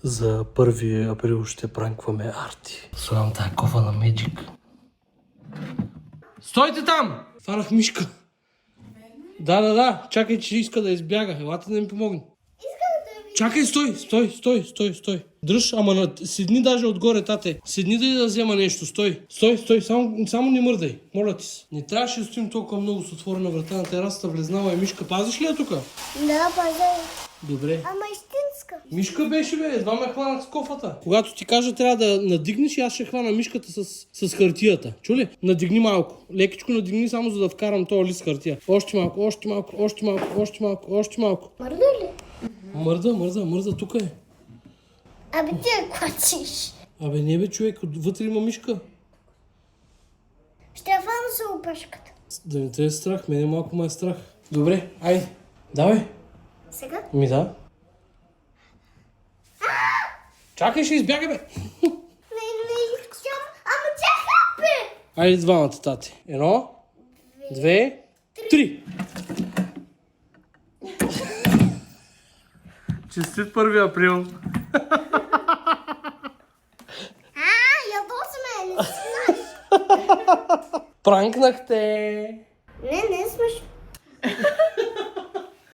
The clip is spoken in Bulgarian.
За 1 април ще пранкваме Арти. Слагам тая кофа на Magic. Стойте там! Фанах мишка. Да. Чакай, че иска да избяга. Елате да ми помогне. Чакай, стой. Дръж, ама седни даже отгоре, тате. Седни да взема нещо, стой. Стой, само не мърдай. Моля ти се. Не трябваше да стоим толкова много с отворена врата на терасата, влезнала е мишка. Пазиш ли я тука? Да, пазя. Добре. Ама истинска. Мишка беше, бе, едва ме хванах с кофата. Когато ти кажа трябва да надигнеш и аз ще хвана мишката с хартията. Чули? Надигни малко. Лекичко надигни, само за да вкарам този лист хартия. Още малко. Мърда ли? Мърда, тук е. Абе ти я клачиш. Абе не бе, човек, вътре има мишка. Ще я фана с опашката. Да не те е страх, мене малко ме е страх. Добре, айде. Давай. Сега? Ми да. Чакай, ще избяга, бе. Не искам. Ама тя хапе. Айде двамата, тати. 1, 2, 3. Честит 1 април. Ядоса ме, не си знаеш. Пранкнах те. Не е смешно.